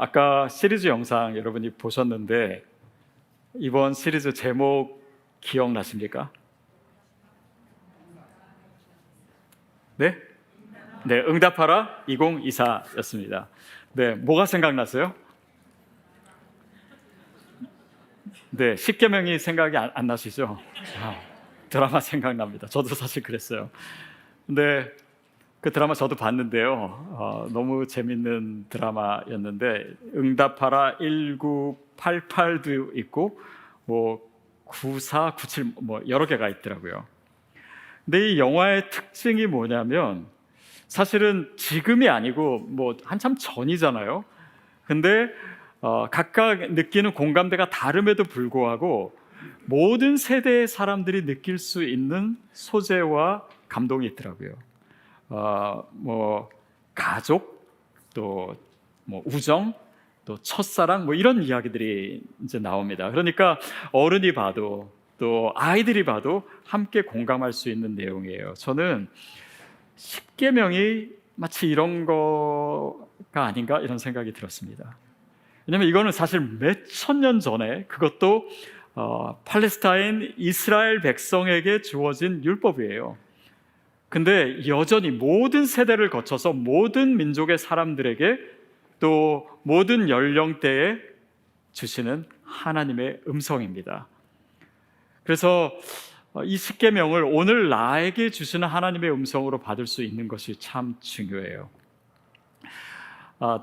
아까 시리즈 영상 여러분이 보셨는데 이번 시리즈 제목 기억나십니까? 네? 네, 응답하라 2024였습니다. 네, 뭐가 생각나세요? 네, 십계명이 생각이 안 나시죠? 드라마 생각납니다. 저도 사실 그랬어요. 근데 그 드라마 저도 봤는데요. 너무 재밌는 드라마였는데 응답하라 1988도 있고 뭐 94, 97 뭐 여러 개가 있더라고요. 근데 이 영화의 특징이 뭐냐면 사실은 지금이 아니고 뭐 한참 전이잖아요. 근데 각각 느끼는 공감대가 다름에도 불구하고 모든 세대의 사람들이 느낄 수 있는 소재와 감동이 있더라고요. 뭐 가족, 또 뭐 우정, 또 첫사랑 뭐 이런 이야기들이 이제 나옵니다. 그러니까 어른이 봐도 또 아이들이 봐도 함께 공감할 수 있는 내용이에요. 저는 십계명이 마치 이런 거가 아닌가 이런 생각이 들었습니다. 왜냐하면 이거는 사실 몇천 년 전에 그것도 팔레스타인 이스라엘 백성에게 주어진 율법이에요. 근데 여전히 모든 세대를 거쳐서 모든 민족의 사람들에게 또 모든 연령대에 주시는 하나님의 음성입니다. 그래서 이 십계명을 오늘 나에게 주시는 하나님의 음성으로 받을 수 있는 것이 참 중요해요.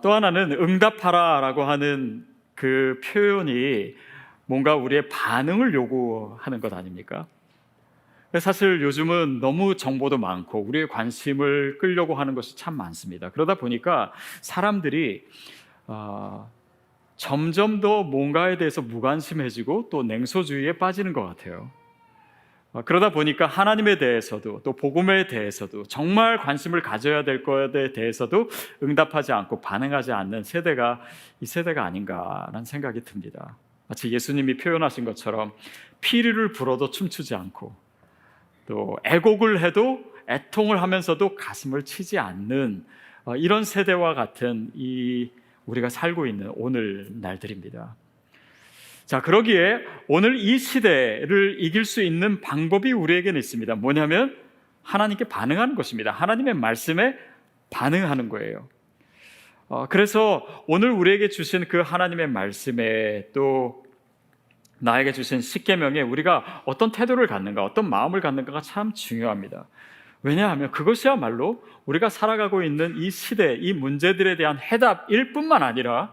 또 하나는 응답하라라고 하는 그 표현이 뭔가 우리의 반응을 요구하는 것 아닙니까? 사실 요즘은 너무 정보도 많고 우리의 관심을 끌려고 하는 것이 참 많습니다. 그러다 보니까 사람들이 점점 더 뭔가에 대해서 무관심해지고 또 냉소주의에 빠지는 것 같아요. 그러다 보니까 하나님에 대해서도 또 복음에 대해서도 정말 관심을 가져야 될 것에 대해서도 응답하지 않고 반응하지 않는 세대가 이 세대가 아닌가라는 생각이 듭니다. 마치 예수님이 표현하신 것처럼 피리를 불어도 춤추지 않고 또 애곡을 해도 애통을 하면서도 가슴을 치지 않는 이런 세대와 같은 우리가 살고 있는 오늘 날들입니다. 자, 그러기에 오늘 이 시대를 이길 수 있는 방법이 우리에게는 있습니다. 뭐냐면 하나님께 반응하는 것입니다. 하나님의 말씀에 반응하는 거예요. 그래서 오늘 우리에게 주신 그 하나님의 말씀에 또 나에게 주신 십계명에 우리가 어떤 태도를 갖는가, 어떤 마음을 갖는가가 참 중요합니다. 왜냐하면 그것이야말로 우리가 살아가고 있는 이 시대, 이 문제들에 대한 해답일 뿐만 아니라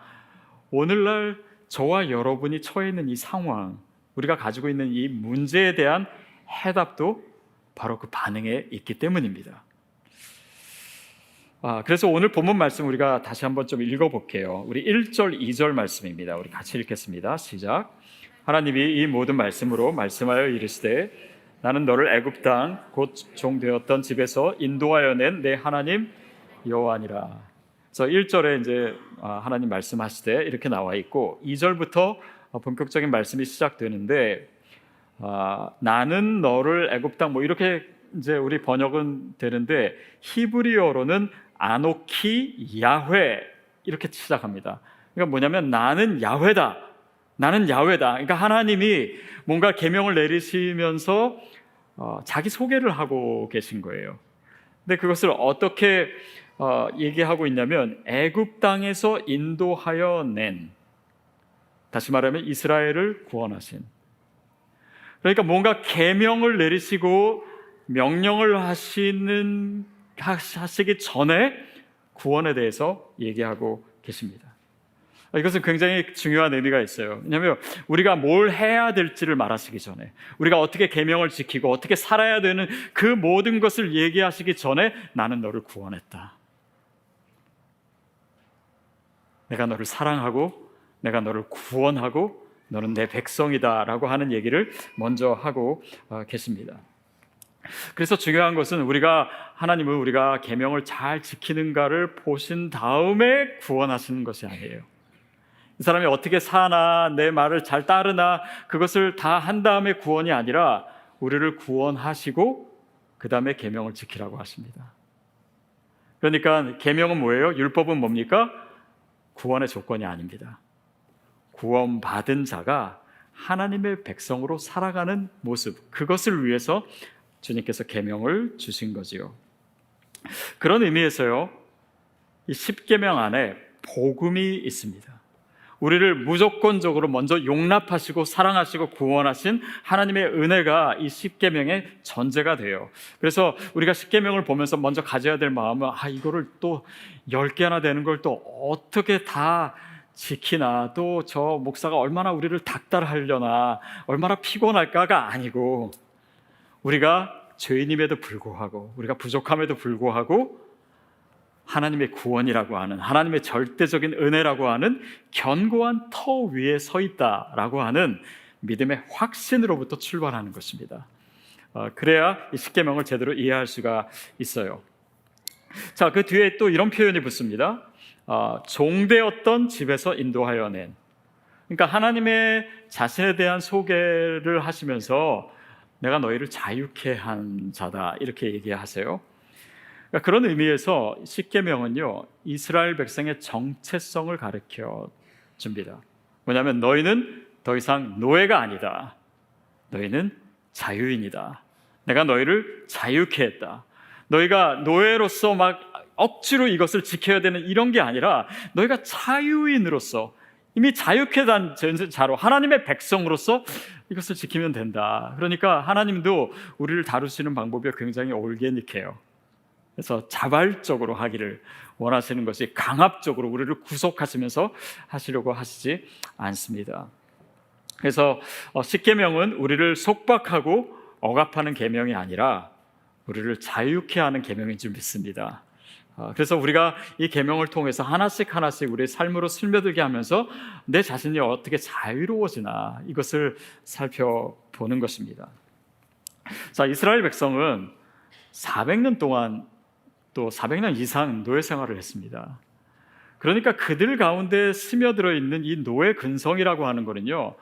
오늘날 저와 여러분이 처해 있는 이 상황, 우리가 가지고 있는 이 문제에 대한 해답도 바로 그 반응에 있기 때문입니다. 그래서 오늘 본문 말씀 우리가 다시 한번 좀 읽어볼게요. 우리 1절, 2절 말씀입니다. 우리 같이 읽겠습니다. 시작. 하나님이 이 모든 말씀으로 말씀하여 이르시되 나는 너를 애굽 땅 곧 종되었던 집에서 인도하여 낸 내 하나님 여호와니라. 그래서 1절에 이제 하나님 말씀하시되 이렇게 나와 있고 2절부터 본격적인 말씀이 시작되는데 나는 너를 애굽 땅 뭐 이렇게 이제 우리 번역은 되는데 히브리어로는 아노키 야훼 이렇게 시작합니다. 그러니까 뭐냐면 나는 야훼다. 나는 야훼다. 그러니까 하나님이 뭔가 계명을 내리시면서 자기 소개를 하고 계신 거예요. 근데 그것을 어떻게 얘기하고 있냐면 애굽 땅에서 인도하여 낸, 다시 말하면 이스라엘을 구원하신. 그러니까 뭔가 계명을 내리시고 명령을 하시기 전에 구원에 대해서 얘기하고 계십니다. 이것은 굉장히 중요한 의미가 있어요. 왜냐하면 우리가 뭘 해야 될지를 말하시기 전에, 우리가 어떻게 계명을 지키고 어떻게 살아야 되는 그 모든 것을 얘기하시기 전에 나는 너를 구원했다. 내가 너를 사랑하고 내가 너를 구원하고 너는 내 백성이다 라고 하는 얘기를 먼저 하고 계십니다. 그래서 중요한 것은 하나님은 우리가 계명을 잘 지키는가를 보신 다음에 구원하시는 것이 아니에요. 이 사람이 어떻게 사나, 내 말을 잘 따르나, 그것을 다 한 다음에 구원이 아니라 우리를 구원하시고 그 다음에 계명을 지키라고 하십니다. 그러니까 계명은 뭐예요? 율법은 뭡니까? 구원의 조건이 아닙니다. 구원받은 자가 하나님의 백성으로 살아가는 모습, 그것을 위해서 주님께서 계명을 주신 거지요. 그런 의미에서요, 이 십계명 안에 복음이 있습니다. 우리를 무조건적으로 먼저 용납하시고 사랑하시고 구원하신 하나님의 은혜가 이 십계명의 전제가 돼요. 그래서 우리가 십계명을 보면서 먼저 가져야 될 마음은 이거를 또 10개나 되는 걸 또 어떻게 다 지키나, 또 저 목사가 얼마나 우리를 닥달하려나, 얼마나 피곤할까가 아니고, 우리가 죄인임에도 불구하고, 우리가 부족함에도 불구하고 하나님의 구원이라고 하는, 하나님의 절대적인 은혜라고 하는 견고한 터 위에 서 있다라고 하는 믿음의 확신으로부터 출발하는 것입니다. 그래야 이 십계명을 제대로 이해할 수가 있어요. 자, 그 뒤에 또 이런 표현이 붙습니다. 종되었던 집에서 인도하여 낸. 그러니까 하나님의 자신에 대한 소개를 하시면서 내가 너희를 자유케 한 자다, 이렇게 얘기하세요. 그러니까 그런 의미에서 십계명은요, 이스라엘 백성의 정체성을 가르쳐 줍니다. 뭐냐면 너희는 더 이상 노예가 아니다. 너희는 자유인이다. 내가 너희를 자유케 했다. 너희가 노예로서 막 억지로 이것을 지켜야 되는 이런 게 아니라 너희가 자유인으로서 이미 자유케 된 자로 하나님의 백성으로서 이것을 지키면 된다. 그러니까 하나님도 우리를 다루시는 방법이 굉장히 올게닉해요. 그래서 자발적으로 하기를 원하시는 것이 강압적으로 우리를 구속하시면서 하시려고 하시지 않습니다. 그래서 십계명은 우리를 속박하고 억압하는 계명이 아니라 우리를 자유케 하는 계명인 줄 믿습니다. 그래서 우리가 이 계명을 통해서 하나씩 하나씩 우리의 삶으로 스며들게 하면서 내 자신이 어떻게 자유로워지나, 이것을 살펴보는 것입니다. 자, 이스라엘 백성은 400년 동안, 또 400년 이상 노예 생활을 했습니다. 그러니까 그들 가운데 스며들어 있는 이 노예 근성이라고 하는 거는요,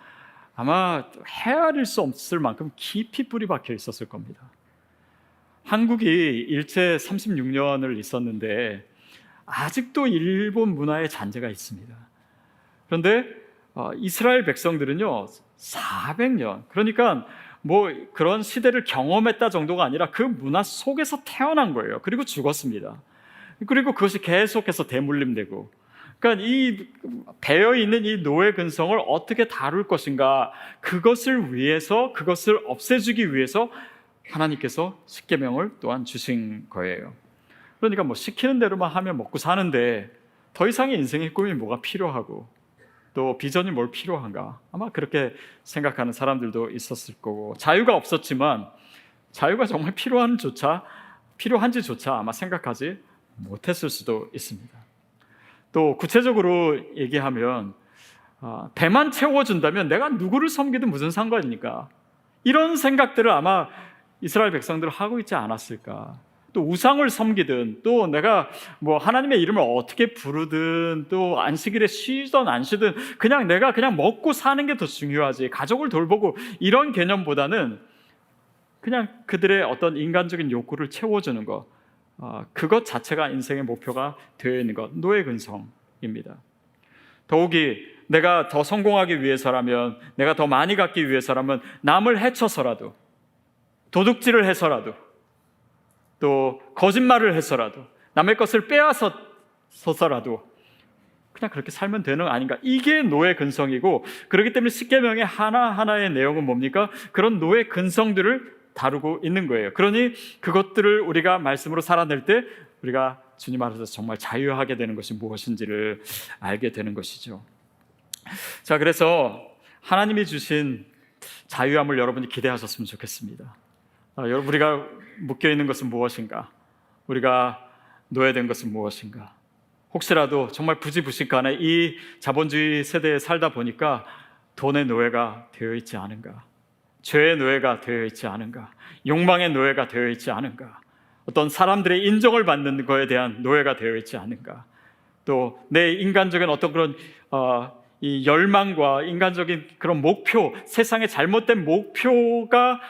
아마 헤아릴 수 없을 만큼 깊이 뿌리 박혀 있었을 겁니다. 한국이 일제 36년을 있었는데 아직도 일본 문화의 잔재가 있습니다. 그런데 이스라엘 백성들은요, 400년, 그러니까 뭐 그런 시대를 경험했다 정도가 아니라 그 문화 속에서 태어난 거예요. 그리고 죽었습니다. 그리고 그것이 계속해서 대물림되고, 그러니까 이 배어있는 이 노예 근성을 어떻게 다룰 것인가, 그것을 위해서, 그것을 없애주기 위해서 하나님께서 십계명을 또한 주신 거예요. 그러니까 뭐 시키는 대로만 하면 먹고 사는데 더 이상의 인생의 꿈이 뭐가 필요하고 또 비전이 뭘 필요한가, 아마 그렇게 생각하는 사람들도 있었을 거고, 자유가 없었지만 자유가 정말 필요한지조차 아마 생각하지 못했을 수도 있습니다. 또 구체적으로 얘기하면 배만 채워준다면 내가 누구를 섬기든 무슨 상관입니까? 이런 생각들을 아마 이스라엘 백성들은 하고 있지 않았을까. 또 우상을 섬기든, 또 내가 뭐 하나님의 이름을 어떻게 부르든, 또 안식일에 쉬든 안 쉬든 그냥 내가 그냥 먹고 사는 게 더 중요하지, 가족을 돌보고, 이런 개념보다는 그냥 그들의 어떤 인간적인 욕구를 채워주는 것, 그것 자체가 인생의 목표가 되어 있는 것, 노예 근성입니다. 더욱이 내가 더 성공하기 위해서라면, 내가 더 많이 갖기 위해서라면 남을 해쳐서라도, 도둑질을 해서라도, 또 거짓말을 해서라도, 남의 것을 빼앗아서라도 그냥 그렇게 살면 되는 거 아닌가. 이게 노예 근성이고, 그렇기 때문에 십계명의 하나하나의 내용은 뭡니까? 그런 노예 근성들을 다루고 있는 거예요. 그러니 그것들을 우리가 말씀으로 살아낼 때 우리가 주님 안에서 정말 자유하게 되는 것이 무엇인지를 알게 되는 것이죠. 자, 그래서 하나님이 주신 자유함을 여러분이 기대하셨으면 좋겠습니다. 여러분, 우리가 묶여있는 것은 무엇인가? 우리가 노예된 것은 무엇인가? 혹시라도 정말 부지부식간에 이 자본주의 세대에 살다 보니까 돈의 노예가 되어 있지 않은가? 죄의 노예가 되어 있지 않은가? 욕망의 노예가 되어 있지 않은가? 어떤 사람들의 인정을 받는 것에 대한 노예가 되어 있지 않은가? 또 내 인간적인 어떤 그런 이 열망과 인간적인 그런 목표, 세상의 잘못된 목표가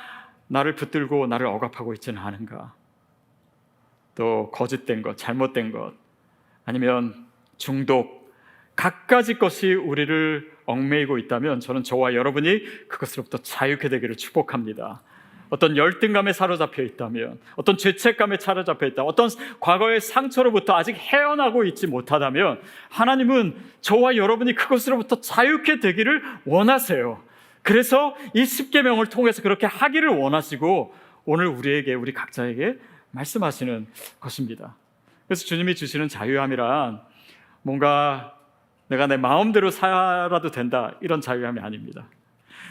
나를 붙들고 나를 억압하고 있지는 않은가? 또 거짓된 것, 잘못된 것, 아니면 중독, 갖가지 것이 우리를 얽매이고 있다면 저는 저와 여러분이 그것으로부터 자유케 되기를 축복합니다. 어떤 열등감에 사로잡혀 있다면, 어떤 죄책감에 사로잡혀 있다, 어떤 과거의 상처로부터 아직 헤어나고 있지 못하다면 하나님은 저와 여러분이 그것으로부터 자유케 되기를 원하세요. 그래서 이 십계명을 통해서 그렇게 하기를 원하시고 오늘 우리에게, 우리 각자에게 말씀하시는 것입니다. 그래서 주님이 주시는 자유함이란 뭔가 내가 내 마음대로 살아도 된다, 이런 자유함이 아닙니다.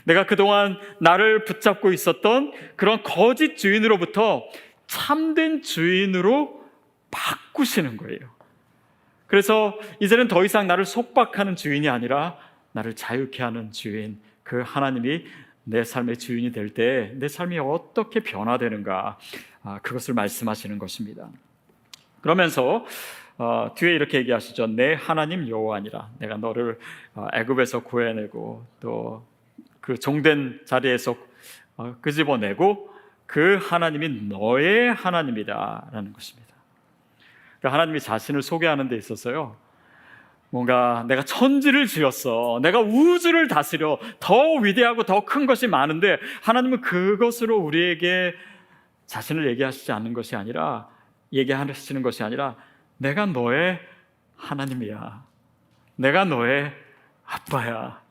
내가 그동안 나를 붙잡고 있었던 그런 거짓 주인으로부터 참된 주인으로 바꾸시는 거예요. 그래서 이제는 더 이상 나를 속박하는 주인이 아니라 나를 자유케 하는 주인, 그 하나님이 내 삶의 주인이 될 때 내 삶이 어떻게 변화되는가, 그것을 말씀하시는 것입니다. 그러면서 뒤에 이렇게 얘기하시죠. 내 하나님 여호와니라. 내가 너를 애굽에서 구해내고 또 그 종된 자리에서 끄집어내고 그 하나님이 너의 하나님이다 라는 것입니다. 그러니까 하나님이 자신을 소개하는 데 있어서요, 뭔가 내가 천지를 지었어, 내가 우주를 다스려, 더 위대하고 더 큰 것이 많은데 하나님은 그것으로 우리에게 자신을 얘기하시지 않는 것이 아니라, 얘기하시는 것이 아니라 내가 너의 하나님이야, 내가 너의 아빠야,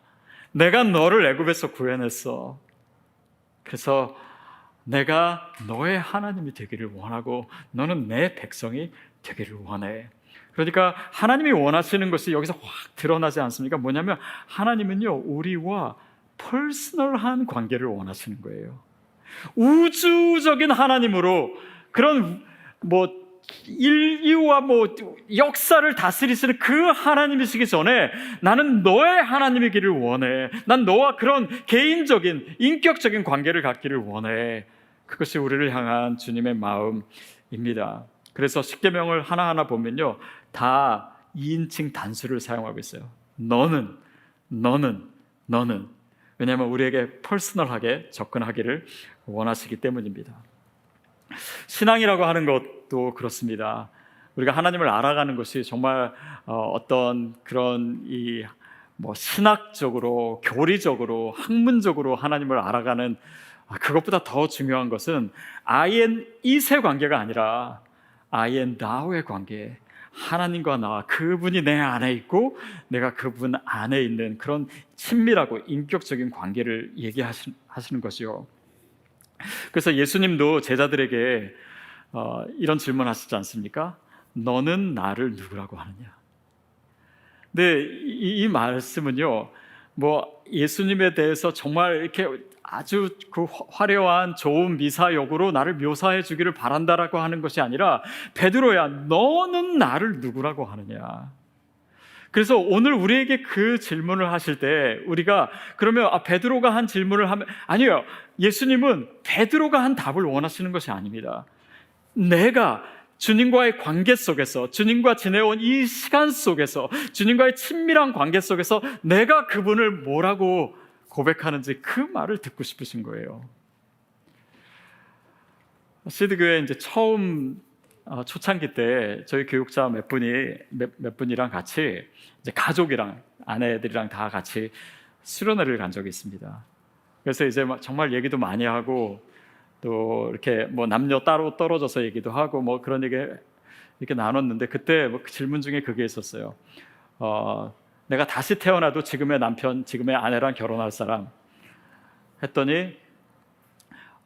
내가 너를 애굽에서 구해냈어. 그래서 내가 너의 하나님이 되기를 원하고 너는 내 백성이 되기를 원해. 그러니까 하나님이 원하시는 것이 여기서 확 드러나지 않습니까? 뭐냐면 하나님은요, 우리와 퍼스널한 관계를 원하시는 거예요. 우주적인 하나님으로, 그런 인류와 역사를 다스리시는 그 하나님이시기 전에 나는 너의 하나님이기를 원해. 난 너와 그런 개인적인 인격적인 관계를 갖기를 원해. 그것이 우리를 향한 주님의 마음입니다. 그래서 십계명을 하나하나 보면요, 다 2인칭 단수를 사용하고 있어요. 너는. 왜냐하면 우리에게 퍼스널하게 접근하기를 원하시기 때문입니다. 신앙이라고 하는 것도 그렇습니다. 우리가 하나님을 알아가는 것이 정말 어떤 그런 신학적으로, 교리적으로, 학문적으로 하나님을 알아가는, 그것보다 더 중요한 것은 I and it의 관계가 아니라 I and thou의 관계, 하나님과 나와, 그분이 내 안에 있고 내가 그분 안에 있는 그런 친밀하고 인격적인 관계를 얘기하시는 것이요. 그래서 예수님도 제자들에게 이런 질문 하시지 않습니까? 너는 나를 누구라고 하느냐? 근데 이 말씀은요, 예수님에 대해서 정말 이렇게 아주 그 화려한 좋은 미사역으로 나를 묘사해 주기를 바란다라고 하는 것이 아니라, 베드로야, 너는 나를 누구라고 하느냐? 그래서 오늘 우리에게 그 질문을 하실 때 우리가 그러면 베드로가 한 질문을 하면, 아니요, 예수님은 베드로가 한 답을 원하시는 것이 아닙니다. 내가 주님과의 관계 속에서, 주님과 지내온 이 시간 속에서, 주님과의 친밀한 관계 속에서 내가 그분을 뭐라고 고백하는지 그 말을 듣고 싶으신 거예요. 시드교회 이제 처음 초창기 때 저희 교육자 몇 분이랑 같이 이제 가족이랑 아내들이랑 다 같이 수련회를 간 적이 있습니다. 그래서 이제 정말 얘기도 많이 하고 또 이렇게 남녀 따로 떨어져서 얘기도 하고 그런 얘기 이렇게 나눴는데, 그때 그 질문 중에 그게 있었어요. 내가 다시 태어나도 지금의 남편, 지금의 아내랑 결혼할 사람 했더니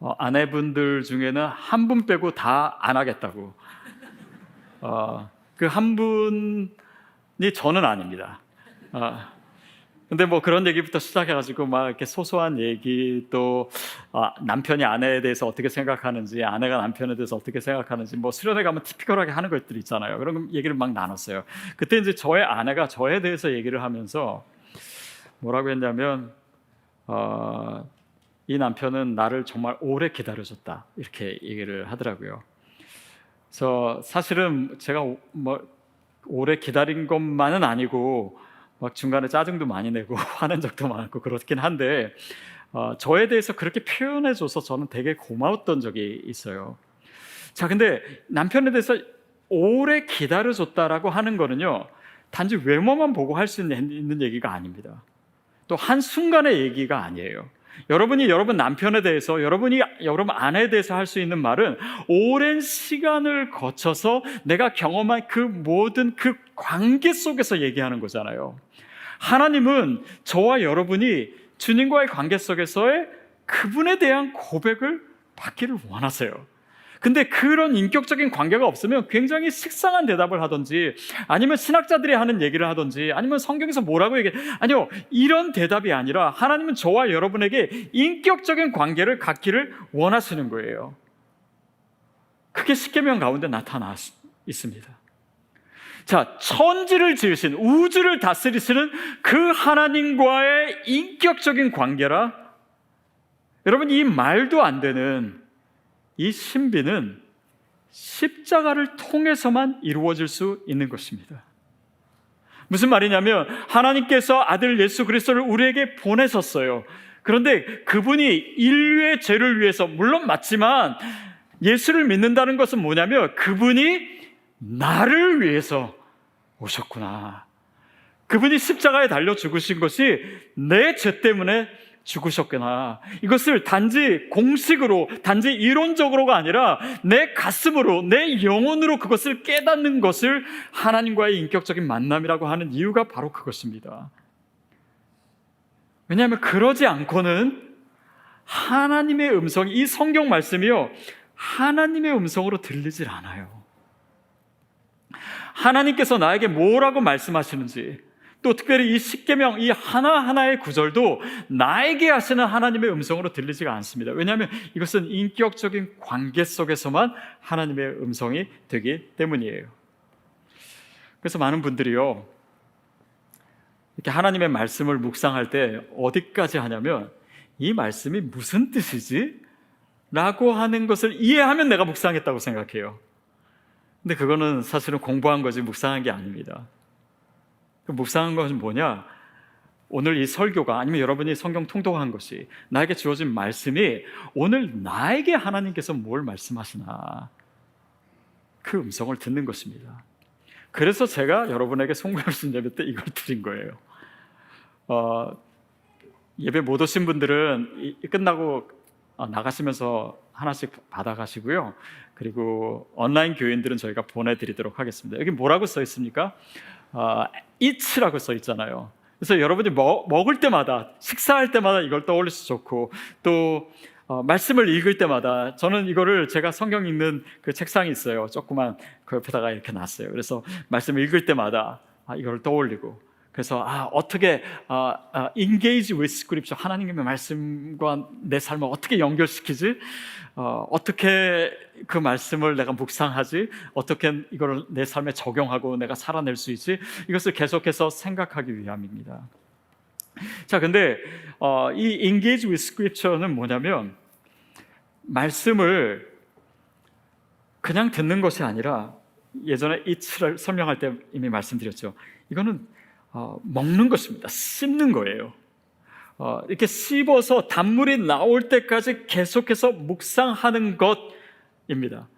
아내분들 중에는 한 분 빼고 다 안 하겠다고. 그 한 분이 저는 아닙니다. 근데 그런 얘기부터 시작해가지고 이렇게 소소한 얘기, 또 남편이 아내에 대해서 어떻게 생각하는지, 아내가 남편에 대해서 어떻게 생각하는지, 수련회 가면 티피컬하게 하는 것들이 있잖아요. 그런 얘기를 막 나눴어요. 그때 이제 저의 아내가 저에 대해서 얘기를 하면서 뭐라고 했냐면, 이 남편은 나를 정말 오래 기다려줬다, 이렇게 얘기를 하더라고요. 그래서 사실은 제가 오래 기다린 것만은 아니고 중간에 짜증도 많이 내고 화낸 적도 많고 그렇긴 한데, 저에 대해서 그렇게 표현해줘서 저는 되게 고마웠던 적이 있어요. 자, 근데 남편에 대해서 오래 기다려줬다라고 하는 거는요, 단지 외모만 보고 할 수 있는 얘기가 아닙니다. 또 한순간의 얘기가 아니에요. 여러분이 여러분 남편에 대해서, 여러분이 여러분 아내에 대해서 할 수 있는 말은 오랜 시간을 거쳐서 내가 경험한 그 모든 그 관계 속에서 얘기하는 거잖아요. 하나님은 저와 여러분이 주님과의 관계 속에서의 그분에 대한 고백을 받기를 원하세요. 근데 그런 인격적인 관계가 없으면 굉장히 식상한 대답을 하든지, 아니면 신학자들이 하는 얘기를 하든지, 아니면 성경에서 뭐라고 얘기해, 아니요, 이런 대답이 아니라 하나님은 저와 여러분에게 인격적인 관계를 갖기를 원하시는 거예요. 그게 십계명 가운데 나타나 있습니다. 자, 천지를 지으신, 우주를 다스리시는 그 하나님과의 인격적인 관계라, 여러분, 이 말도 안 되는 이 신비는 십자가를 통해서만 이루어질 수 있는 것입니다. 무슨 말이냐면 하나님께서 아들 예수 그리스도를 우리에게 보내셨어요. 그런데 그분이 인류의 죄를 위해서, 물론 맞지만 예수를 믿는다는 것은 뭐냐면 그분이 나를 위해서 오셨구나. 그분이 십자가에 달려 죽으신 것이 내 죄 때문에 죽으셨구나. 이것을 단지 공식으로, 단지 이론적으로가 아니라 내 가슴으로, 내 영혼으로 그것을 깨닫는 것을 하나님과의 인격적인 만남이라고 하는 이유가 바로 그것입니다. 왜냐하면 그러지 않고는 하나님의 음성이, 이 성경 말씀이요, 하나님의 음성으로 들리질 않아요. 하나님께서 나에게 뭐라고 말씀하시는지, 또 특별히 이 십계명 이 하나하나의 구절도 나에게 하시는 하나님의 음성으로 들리지가 않습니다. 왜냐하면 이것은 인격적인 관계 속에서만 하나님의 음성이 되기 때문이에요. 그래서 많은 분들이요, 이렇게 하나님의 말씀을 묵상할 때 어디까지 하냐면 이 말씀이 무슨 뜻이지? 라고 하는 것을 이해하면 내가 묵상했다고 생각해요. 근데 그거는 사실은 공부한 거지 묵상한 게 아닙니다. 그 묵상한 것은 뭐냐? 오늘 이 설교가, 아니면 여러분이 성경 통독한 것이, 나에게 주어진 말씀이 오늘 나에게 하나님께서 뭘 말씀하시나, 그 음성을 듣는 것입니다. 그래서 제가 여러분에게 송구하신 예배 때 이걸 드린 거예요. 예배 못 오신 분들은 끝나고 나가시면서 하나씩 받아가시고요. 그리고 온라인 교인들은 저희가 보내드리도록 하겠습니다. 여기 뭐라고 써 있습니까? eat라고 써 있잖아요. 그래서 여러분이 먹을 때마다, 식사할 때마다 이걸 떠올릴 수 좋고, 또 말씀을 읽을 때마다, 저는 이거를 제가 성경 읽는 그 책상이 있어요. 조그만 그 옆에다가 이렇게 놨어요. 그래서 말씀 읽을 때마다 이걸 떠올리고, 그래서 어떻게 engage with scripture, 하나님의 말씀과 내 삶을 어떻게 연결시키지? 어떻게 그 말씀을 내가 묵상하지? 어떻게 이걸 내 삶에 적용하고 내가 살아낼 수 있지? 이것을 계속해서 생각하기 위함입니다. 자, 근데 이 engage with scripture는 뭐냐면 말씀을 그냥 듣는 것이 아니라, 예전에 eat를 설명할 때 이미 말씀드렸죠. 이거는 먹는 것입니다. 씹는 거예요. 이렇게 씹어서 단물이 나올 때까지 계속해서 묵상하는 것입니다.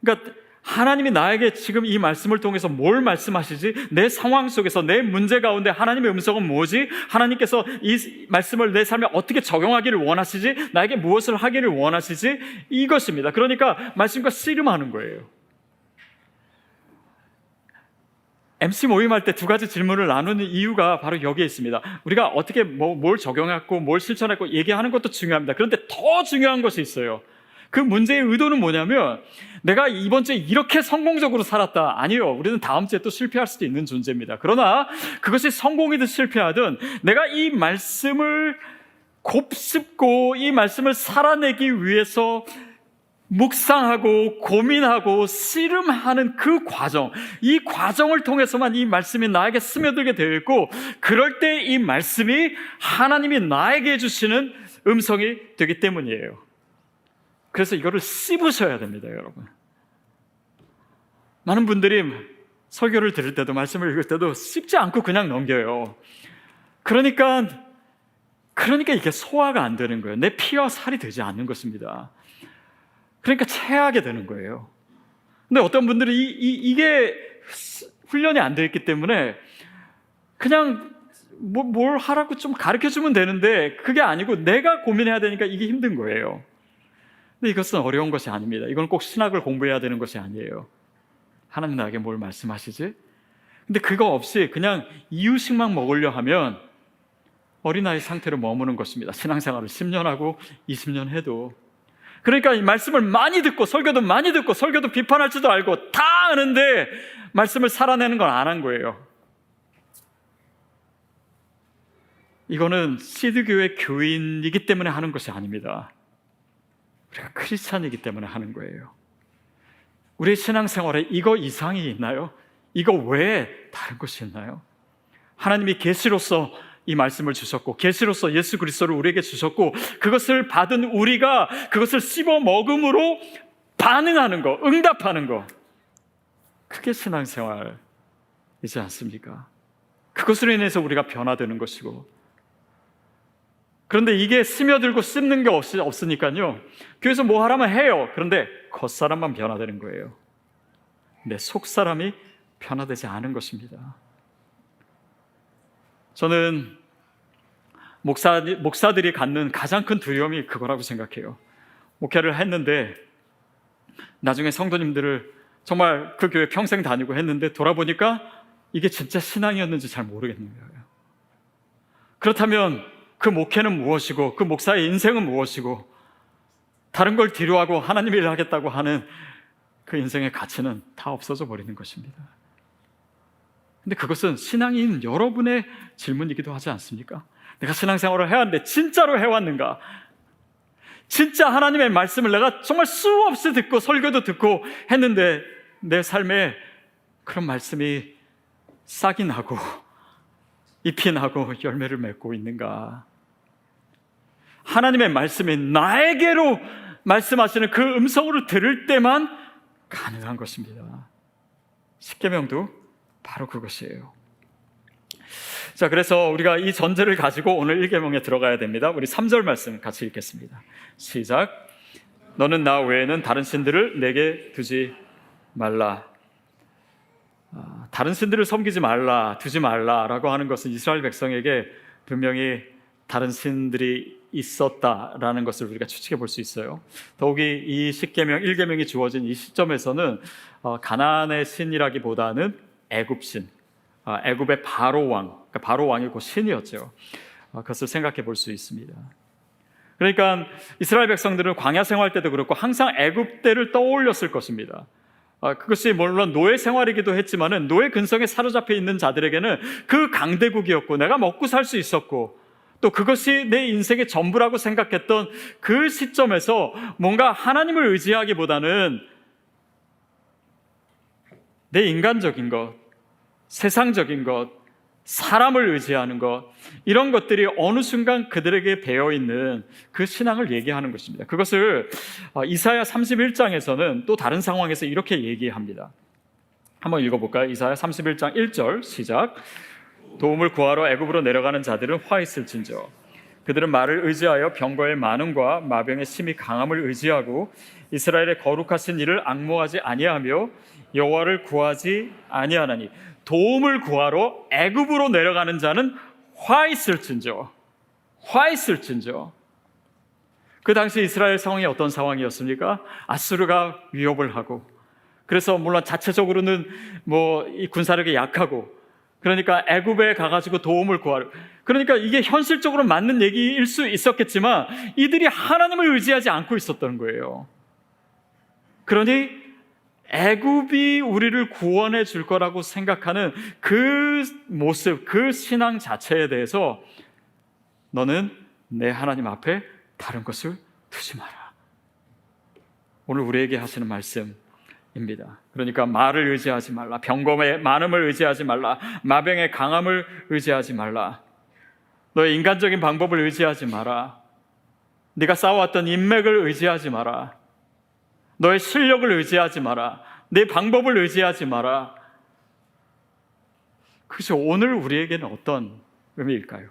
그러니까 하나님이 나에게 지금 이 말씀을 통해서 뭘 말씀하시지? 내 상황 속에서, 내 문제 가운데 하나님의 음성은 뭐지? 하나님께서 이 말씀을 내 삶에 어떻게 적용하기를 원하시지? 나에게 무엇을 하기를 원하시지? 이것입니다. 그러니까 말씀과 씨름하는 거예요. MC 모임할 때 두 가지 질문을 나누는 이유가 바로 여기에 있습니다. 우리가 어떻게 뭘 적용했고 뭘 실천했고 얘기하는 것도 중요합니다. 그런데 더 중요한 것이 있어요. 그 문제의 의도는 뭐냐면, 내가 이번 주에 이렇게 성공적으로 살았다. 아니요, 우리는 다음 주에 또 실패할 수도 있는 존재입니다. 그러나 그것이 성공이든 실패하든 내가 이 말씀을 곱씹고 이 말씀을 살아내기 위해서 묵상하고 고민하고 씨름하는 그 과정, 이 과정을 통해서만 이 말씀이 나에게 스며들게 되어 있고, 그럴 때 이 말씀이 하나님이 나에게 해주시는 음성이 되기 때문이에요. 그래서 이거를 씹으셔야 됩니다, 여러분. 많은 분들이 설교를 들을 때도, 말씀을 읽을 때도 씹지 않고 그냥 넘겨요. 그러니까 이게 소화가 안 되는 거예요. 내 피와 살이 되지 않는 것입니다. 그러니까 체하게 되는 거예요. 근데 어떤 분들은 이게 훈련이 안 돼 있기 때문에 그냥 뭘 하라고 좀 가르쳐주면 되는데 그게 아니고 내가 고민해야 되니까 이게 힘든 거예요. 근데 이것은 어려운 것이 아닙니다. 이건 꼭 신학을 공부해야 되는 것이 아니에요. 하나님 나에게 뭘 말씀하시지? 근데 그거 없이 그냥 이유식만 먹으려 하면 어린아이 상태로 머무는 것입니다. 신앙생활을 10년 하고 20년 해도. 그러니까 이 말씀을 많이 듣고 설교도 많이 듣고 설교도 비판할 줄도 알고 다 아는데 말씀을 살아내는 건 안 한 거예요. 이거는 시드교회 교인이기 때문에 하는 것이 아닙니다. 우리가 크리스찬이기 때문에 하는 거예요. 우리의 신앙생활에 이거 이상이 있나요? 이거 외에 다른 것이 있나요? 하나님이 계시로서 이 말씀을 주셨고 계시로서 예수 그리스도를 우리에게 주셨고 그것을 받은 우리가 그것을 씹어 먹음으로 반응하는 거, 응답하는 거, 그게 신앙생활이지 않습니까? 그것으로 인해서 우리가 변화되는 것이고. 그런데 이게 스며들고 씹는 게 없으니까요, 교회에서 뭐 하라면 해요. 그런데 겉사람만 변화되는 거예요. 내 속사람이 변화되지 않은 것입니다. 저는 목사들이 갖는 가장 큰 두려움이 그거라고 생각해요. 목회를 했는데 나중에 성도님들을 정말 그 교회 평생 다니고 했는데 돌아보니까 이게 진짜 신앙이었는지 잘 모르겠는 거예요. 그렇다면 그 목회는 무엇이고 그 목사의 인생은 무엇이고 다른 걸 뒤로하고 하나님 일을 하겠다고 하는 그 인생의 가치는 다 없어져 버리는 것입니다. 근데 그것은 신앙인 여러분의 질문이기도 하지 않습니까? 내가 신앙생활을 해왔는데 진짜로 해왔는가? 진짜 하나님의 말씀을 내가 정말 수없이 듣고 설교도 듣고 했는데 내 삶에 그런 말씀이 싹이 나고 잎이 나고 열매를 맺고 있는가? 하나님의 말씀이 나에게로 말씀하시는 그 음성으로 들을 때만 가능한 것입니다. 십계명도 바로 그것이에요. 자, 그래서 우리가 이 전제를 가지고 오늘 1계명에 들어가야 됩니다. 우리 3절 말씀 같이 읽겠습니다. 시작. 너는 나 외에는 다른 신들을 내게 두지 말라. 다른 신들을 섬기지 말라, 두지 말라라고 하는 것은 이스라엘 백성에게 분명히 다른 신들이 있었다라는 것을 우리가 추측해 볼 수 있어요. 더욱이 이 10계명, 1계명이 주어진 이 시점에서는 가나안의 신이라기보다는 애굽신, 애굽의 바로왕, 그러니까 바로왕이 곧 신이었죠. 그것을 생각해 볼 수 있습니다. 그러니까 이스라엘 백성들은 광야 생활 때도 그렇고 항상 애굽 때를 떠올렸을 것입니다. 그것이 물론 노예 생활이기도 했지만은 노예 근성에 사로잡혀 있는 자들에게는 그 강대국이었고 내가 먹고 살 수 있었고 또 그것이 내 인생의 전부라고 생각했던 그 시점에서 뭔가 하나님을 의지하기보다는 내 인간적인 것, 세상적인 것, 사람을 의지하는 것, 이런 것들이 어느 순간 그들에게 배어있는 그 신앙을 얘기하는 것입니다. 그것을 이사야 31장에서는 또 다른 상황에서 이렇게 얘기합니다. 한번 읽어볼까요? 이사야 31장 1절 시작. 도움을 구하러 애굽으로 내려가는 자들은 화 있을진저 그들은 말을 의지하여 병거의 많음과 마병의 심히 강함을 의지하고 이스라엘의 거룩하신 이를 앙모하지 아니하며 여호와를 구하지 아니하나니 도움을 구하러 애굽으로 내려가는 자는 화 있을진저. 그 당시 이스라엘 상황이 어떤 상황이었습니까? 아수르가 위협을 하고, 그래서 물론 자체적으로는 이 군사력이 약하고, 그러니까 애굽에 가가지고 도움을 구하러, 그러니까 이게 현실적으로 맞는 얘기일 수 있었겠지만 이들이 하나님을 의지하지 않고 있었던 거예요. 그러니 애굽이 우리를 구원해 줄 거라고 생각하는 그 모습, 그 신앙 자체에 대해서 너는 내 하나님 앞에 다른 것을 두지 마라. 오늘 우리에게 하시는 말씀입니다. 그러니까 말을 의지하지 말라, 병검의 많음을 의지하지 말라, 마병의 강함을 의지하지 말라, 너의 인간적인 방법을 의지하지 마라, 네가 쌓아왔던 인맥을 의지하지 마라, 너의 실력을 의지하지 마라, 내 방법을 의지하지 마라. 그것이 오늘 우리에게는 어떤 의미일까요?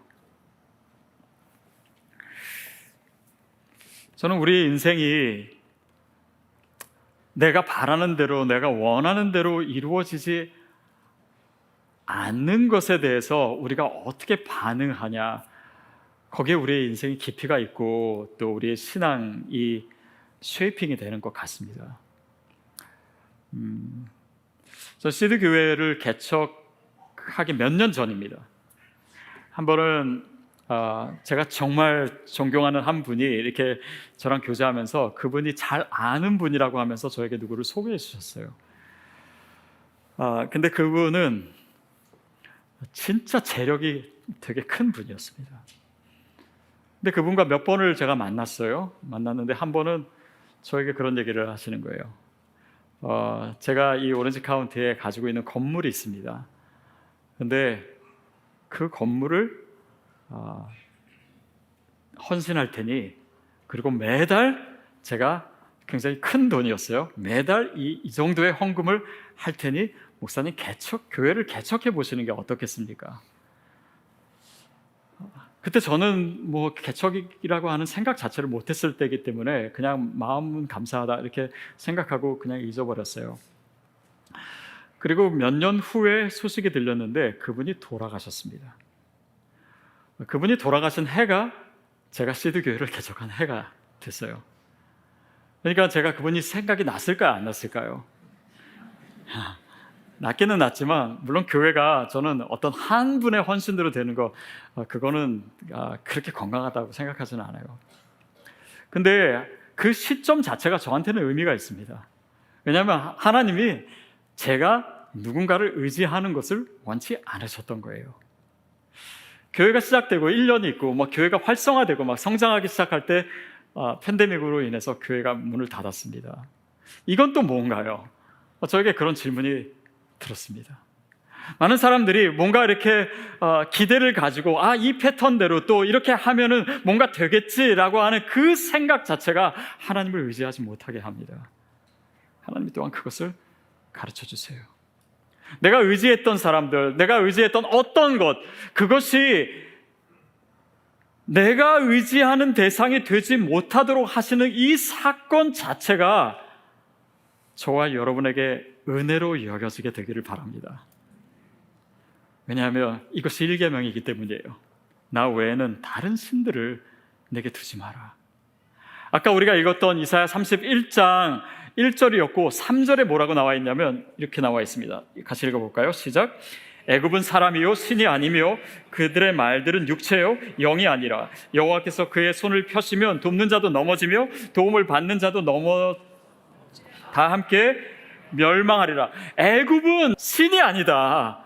저는 우리 인생이 내가 바라는 대로, 내가 원하는 대로 이루어지지 않는 것에 대해서 우리가 어떻게 반응하냐, 거기에 우리의 인생의 깊이가 있고 또 우리의 신앙이 쉐이핑이 되는 것 같습니다. 저 시드 교회를 개척하기 몇 년 전입니다. 한 번은 제가 정말 존경하는 한 분이 이렇게 저랑 교제하면서 그분이 잘 아는 분이라고 하면서 저에게 누구를 소개해 주셨어요. 근데 그분은 진짜 재력이 되게 큰 분이었습니다. 근데 그분과 몇 번을 제가 만났는데 한 번은 저에게 그런 얘기를 하시는 거예요. 제가 이 오렌지 카운티에 가지고 있는 건물이 있습니다. 근데 그 건물을 헌신할 테니, 그리고 매달, 제가 굉장히 큰 돈이었어요, 매달 이 정도의 헌금을 할 테니 목사님 교회를 개척해 보시는 게 어떻겠습니까? 그때 저는 뭐 개척이라고 하는 생각 자체를 못했을 때이기 때문에 그냥 마음은 감사하다 이렇게 생각하고 그냥 잊어버렸어요. 그리고 몇 년 후에 소식이 들렸는데 그분이 돌아가셨습니다. 그분이 돌아가신 해가 제가 시드 교회를 개척한 해가 됐어요. 그러니까 제가 그분이 생각이 났을까요, 안 났을까요? 낮기는 낮지만, 물론 교회가 저는 어떤 한 분의 헌신으로 되는 거, 그거는 그렇게 건강하다고 생각하지는 않아요. 근데 그 시점 자체가 저한테는 의미가 있습니다. 왜냐하면 하나님이 제가 누군가를 의지하는 것을 원치 않으셨던 거예요. 교회가 시작되고 1년이 있고 교회가 활성화되고 성장하기 시작할 때 팬데믹으로 인해서 교회가 문을 닫았습니다. 이건 또 뭔가요? 저에게 그런 질문이 들었습니다. 많은 사람들이 뭔가 이렇게 기대를 가지고 이 패턴대로 또 이렇게 하면은 뭔가 되겠지라고 하는 그 생각 자체가 하나님을 의지하지 못하게 합니다. 하나님이 또한 그것을 가르쳐 주세요. 내가 의지했던 사람들, 내가 의지했던 어떤 것, 그것이 내가 의지하는 대상이 되지 못하도록 하시는 이 사건 자체가 저와 여러분에게 은혜로 여겨지게 되기를 바랍니다. 왜냐하면 이것이 1계명이기 때문이에요. 나 외에는 다른 신들을 내게 두지 마라. 아까 우리가 읽었던 이사야 31장 1절이었고 3절에 뭐라고 나와 있냐면 이렇게 나와 있습니다. 같이 읽어볼까요? 시작. 애굽은 사람이요 신이 아니며 그들의 말들은 육체요 영이 아니라 여호와께서 그의 손을 펴시면 돕는 자도 넘어지며 도움을 받는 자도 다 함께 멸망하리라. 애굽은 신이 아니다,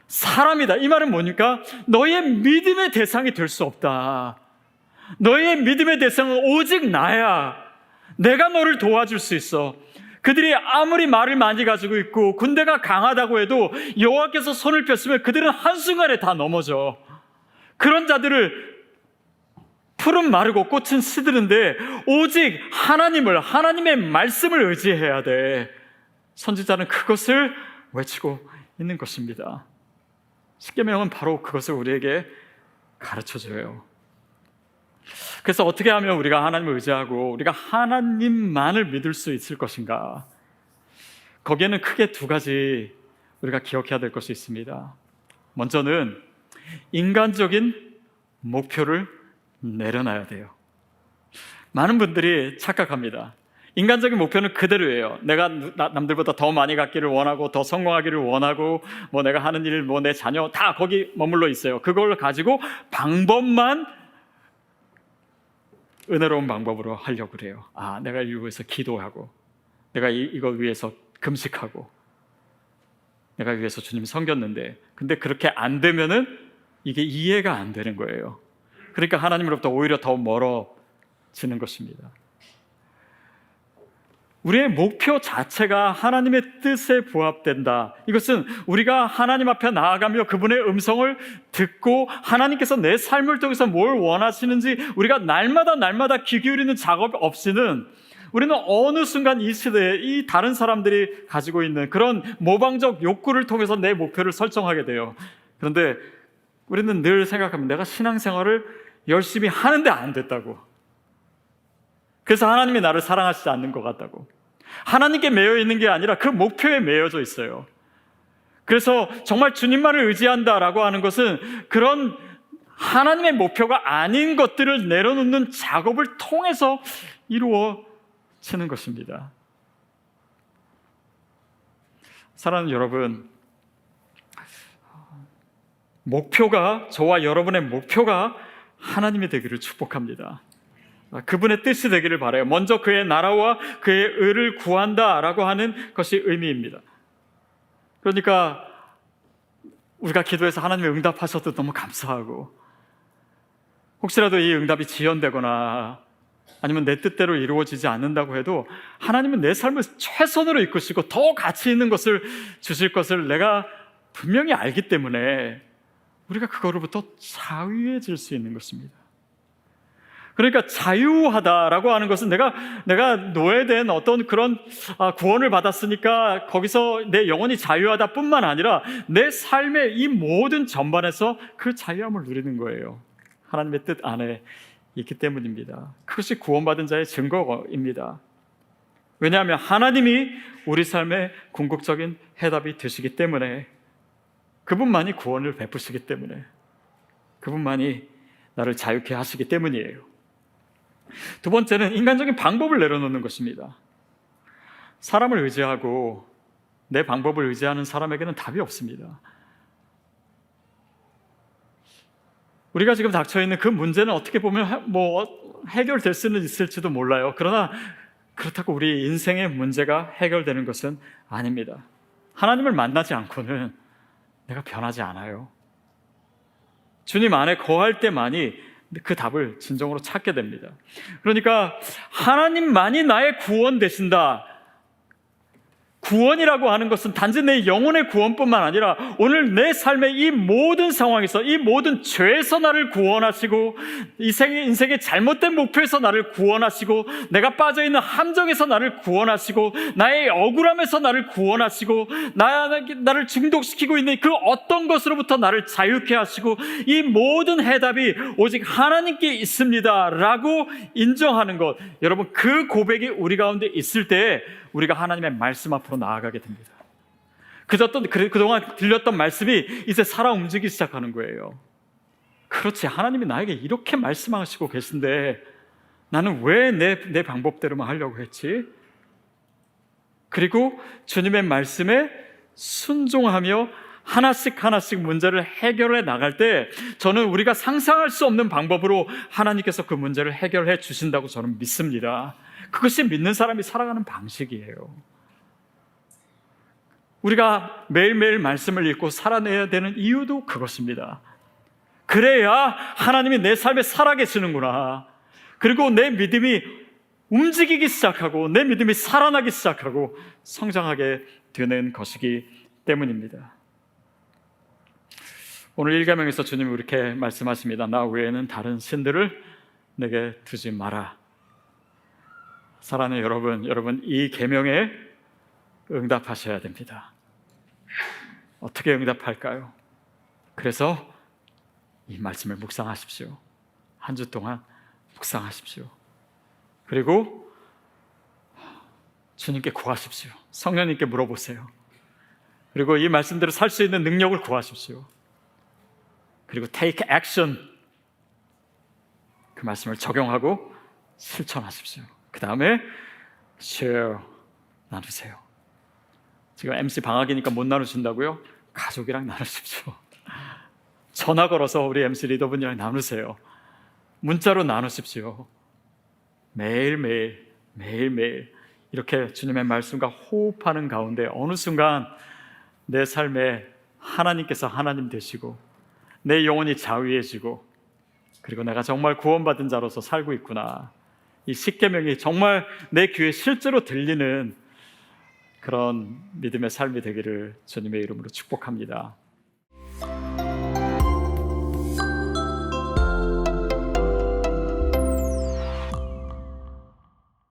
사람이다. 이 말은 뭐니까 너의 믿음의 대상이 될 수 없다. 너의 믿음의 대상은 오직 나야. 내가 너를 도와줄 수 있어. 그들이 아무리 말을 많이 가지고 있고 군대가 강하다고 해도 여호와께서 손을 폈으면 그들은 한순간에 다 넘어져. 그런 자들을 풀은 마르고 꽃은 시드는데 오직 하나님의 말씀을 의지해야 돼. 선지자는 그것을 외치고 있는 것입니다. 십계명은 바로 그것을 우리에게 가르쳐줘요. 그래서 어떻게 하면 우리가 하나님을 의지하고 우리가 하나님만을 믿을 수 있을 것인가? 거기에는 크게 두 가지 우리가 기억해야 될 것이 있습니다. 먼저는 인간적인 목표를 내려놔야 돼요. 많은 분들이 착각합니다. 인간적인 목표는 그대로예요. 내가 남들보다 더 많이 갖기를 원하고 더 성공하기를 원하고 내가 하는 일, 내 자녀 다 거기 머물러 있어요. 그걸 가지고 방법만 은혜로운 방법으로 하려고 그래요. 내가 이걸 위해서 기도하고 내가 이걸 위해서 금식하고 내가 위해서 주님 섬겼는데, 근데 그렇게 안 되면은 이게 이해가 안 되는 거예요. 그러니까 하나님으로부터 오히려 더 멀어지는 것입니다. 우리의 목표 자체가 하나님의 뜻에 부합된다. 이것은 우리가 하나님 앞에 나아가며 그분의 음성을 듣고 하나님께서 내 삶을 통해서 뭘 원하시는지 우리가 날마다 귀 기울이는 작업 없이는 우리는 어느 순간 이 시대에 이 다른 사람들이 가지고 있는 그런 모방적 욕구를 통해서 내 목표를 설정하게 돼요. 그런데 우리는 늘 생각합니다. 내가 신앙생활을 열심히 하는데 안 됐다고. 그래서 하나님이 나를 사랑하시지 않는 것 같다고. 하나님께 매여 있는 게 아니라 그 목표에 매여져 있어요. 그래서 정말 주님만을 의지한다라고 하는 것은 그런 하나님의 목표가 아닌 것들을 내려놓는 작업을 통해서 이루어지는 것입니다. 사랑하는 여러분, 저와 여러분의 목표가 하나님이 되기를 축복합니다. 그분의 뜻이 되기를 바라요. 먼저 그의 나라와 그의 의를 구한다라고 하는 것이 의미입니다. 그러니까 우리가 기도해서 하나님의 응답하셔도 너무 감사하고, 혹시라도 이 응답이 지연되거나 아니면 내 뜻대로 이루어지지 않는다고 해도 하나님은 내 삶을 최선으로 이끄시고 더 가치 있는 것을 주실 것을 내가 분명히 알기 때문에 우리가 그거로부터 자유해질 수 있는 것입니다. 그러니까 자유하다라고 하는 것은 내가 노예된 어떤 그런 구원을 받았으니까 거기서 내 영혼이 자유하다 뿐만 아니라 내 삶의 이 모든 전반에서 그 자유함을 누리는 거예요. 하나님의 뜻 안에 있기 때문입니다. 그것이 구원받은 자의 증거입니다. 왜냐하면 하나님이 우리 삶의 궁극적인 해답이 되시기 때문에, 그분만이 구원을 베푸시기 때문에, 그분만이 나를 자유케 하시기 때문이에요. 두 번째는 인간적인 방법을 내려놓는 것입니다. 사람을 의지하고 내 방법을 의지하는 사람에게는 답이 없습니다. 우리가 지금 닥쳐있는 그 문제는 어떻게 보면 해결될 수는 있을지도 몰라요. 그러나 그렇다고 우리 인생의 문제가 해결되는 것은 아닙니다. 하나님을 만나지 않고는 내가 변하지 않아요. 주님 안에 거할 때만이 그 답을 진정으로 찾게 됩니다. 그러니까 하나님만이 나의 구원 되신다. 구원이라고 하는 것은 단지 내 영혼의 구원뿐만 아니라 오늘 내 삶의 이 모든 상황에서, 이 모든 죄에서 나를 구원하시고, 인생의 잘못된 목표에서 나를 구원하시고, 내가 빠져있는 함정에서 나를 구원하시고, 나의 억울함에서 나를 구원하시고, 나를 중독시키고 있는 그 어떤 것으로부터 나를 자유케 하시고, 이 모든 해답이 오직 하나님께 있습니다 라고 인정하는 것, 여러분, 그 고백이 우리 가운데 있을 때 우리가 하나님의 말씀 앞으로 나아가게 됩니다. 그동안 들렸던 말씀이 이제 살아 움직이기 시작하는 거예요. 그렇지, 하나님이 나에게 이렇게 말씀하시고 계신데 나는 왜 내 방법대로만 하려고 했지? 그리고 주님의 말씀에 순종하며 하나씩 문제를 해결해 나갈 때 저는 우리가 상상할 수 없는 방법으로 하나님께서 그 문제를 해결해 주신다고 저는 믿습니다. 그것이 믿는 사람이 살아가는 방식이에요. 우리가 매일매일 말씀을 읽고 살아내야 되는 이유도 그것입니다. 그래야 하나님이 내 삶에 살아계시는구나. 그리고 내 믿음이 움직이기 시작하고 내 믿음이 살아나기 시작하고 성장하게 되는 것이기 때문입니다. 오늘 일계명에서 주님이 이렇게 말씀하십니다. 나 외에는 다른 신들을 내게 두지 마라. 사랑하는 여러분 이 계명에 응답하셔야 됩니다. 어떻게 응답할까요? 그래서 이 말씀을 묵상하십시오. 한 주 동안 묵상하십시오. 그리고 주님께 구하십시오. 성령님께 물어보세요. 그리고 이 말씀대로 살 수 있는 능력을 구하십시오. 그리고 take action, 그 말씀을 적용하고 실천하십시오. 그 다음에 share, 나누세요. 지금 MC 방학이니까 못 나누신다고요? 가족이랑 나누십시오. 전화 걸어서 우리 MC 리더분이랑 나누세요. 문자로 나누십시오. 매일매일 이렇게 주님의 말씀과 호흡하는 가운데 어느 순간 내 삶에 하나님께서 하나님 되시고 내 영혼이 자유해지고, 그리고 내가 정말 구원받은 자로서 살고 있구나, 이 십계명이 정말 내 귀에 실제로 들리는 그런 믿음의 삶이 되기를 주님의 이름으로 축복합니다.